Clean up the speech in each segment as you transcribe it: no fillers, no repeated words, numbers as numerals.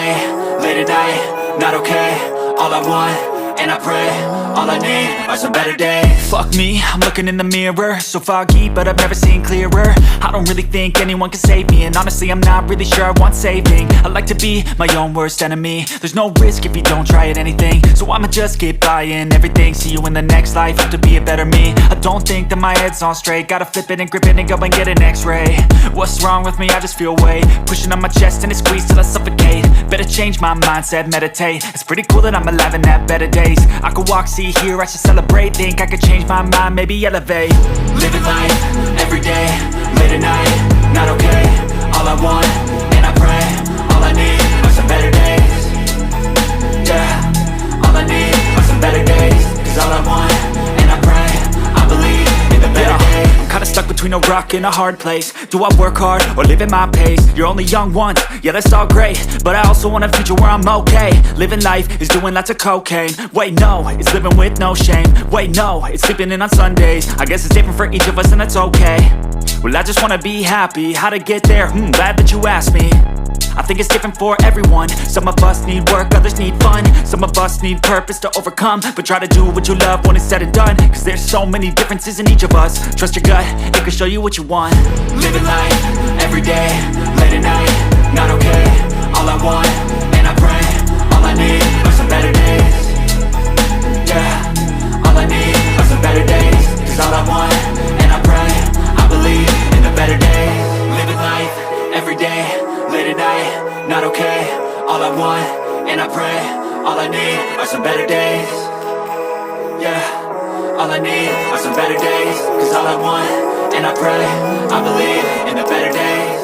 day, late at night, not okay. All I want, and I pray, all I need are some better days. Fuck me, I'm looking in the mirror, so foggy, but I've never seen clearer. I don't really think anyone can save me, and honestly I'm not really sure I want saving. I like to be my own worst enemy. There's no risk if you don't try at anything, so I'ma just keep buying everything. See you in the next life, have to be a better me. I don't think that my head's on straight, gotta flip it and grip it and go and get an x-ray. What's wrong with me? I just feel weight pushing on my chest and it squeezes till I suffocate. Better change my mindset, meditate. It's pretty cool that I'm alive and have better days. I could walk, see, hear, I should celebrate. Think I could change my mind, maybe elevate. Living life, every day, late at night, not okay. All I want, and I pray, all I need are some better days. Yeah, all I need are some better days. Cause all I want, and I pray, I believe in the better days. I'm kinda stuck between a rock and a hard place. Do I work hard or live at my pace? You're only young once, yeah that's all great, but I also want a future where I'm okay. Living life is doing lots of cocaine. Wait no, it's living with no shame. Wait no, it's sleeping in on Sundays. I guess it's different for each of us and that's okay. Well I just wanna be happy, how to get there? Glad that you asked me. I think it's different for everyone. Some of us need work, others need fun. Some of us need purpose to overcome. But try to do what you love when it's said and done. Cause there's so many differences in each of us. Trust your gut, it can show you what you want. Living life, every day, late at night, not okay. All I want, and I pray, all I need are some better days. Yeah, all I need are some better days. Cause all I want, and I pray, I believe in the better days. Living life, every day, late at night, not okay. All I want, and I pray, all I need are some better days. Yeah, all I need are some better days. Cause all I want, and I pray, I believe in the better days.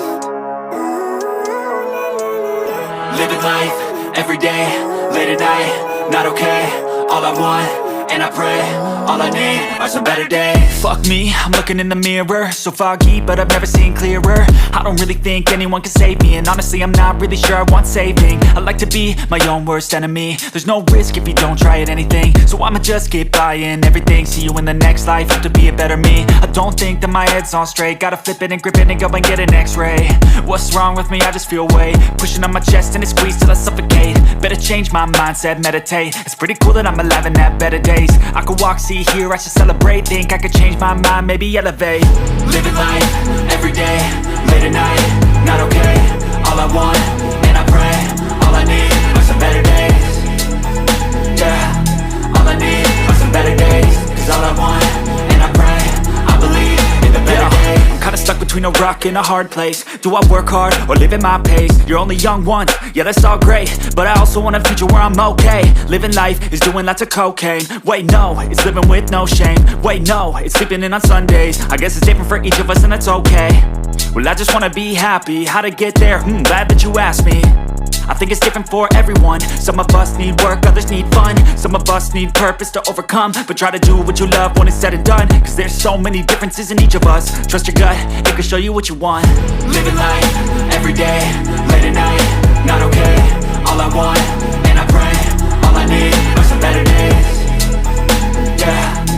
Living life, every day, late at night, not okay. All I want, and I pray, all I need are some better days. Fuck me, I'm looking in the mirror, so foggy, but I've never seen clearer. I don't really think anyone can save me, and honestly I'm not really sure I want saving. I like to be my own worst enemy. There's no risk if you don't try at anything, so I'ma just keep buying everything. See you in the next life, have to be a better me. I don't think that my head's on straight, gotta flip it and grip it and go and get an x-ray. What's wrong with me? I just feel weight pushing on my chest and it squeezes till I suffocate. Better change my mindset, meditate. It's pretty cool that I'm alive and have better days. I could walk, see, hear, I should celebrate. Think I could change my mind, maybe elevate. Living life, every day, late at night, not okay. All I want, and I pray, all I need are some better days. Yeah, all I need are some better days. Cause all I want, and I pray, I believe in the better days. I'm kinda stuck between a rock and a hard place. Do I work hard or live at my pace? You're only young once, yeah that's all great, but I also want a future where I'm okay. Living life is doing lots of cocaine. Wait no, it's living with no shame. Wait no, it's sleeping in on Sundays. I guess it's different for each of us and that's okay. Well I just wanna be happy, how to get there? Glad that you asked me. I think it's different for everyone. Some of us need work, others need fun. Some of us need purpose to overcome. But try to do what you love when it's said and done. Cause there's so many differences in each of us. Trust your gut, it can show you what you want. Living life, every day, late at night, not okay. All I want, and I pray, all I need are some better days. Yeah.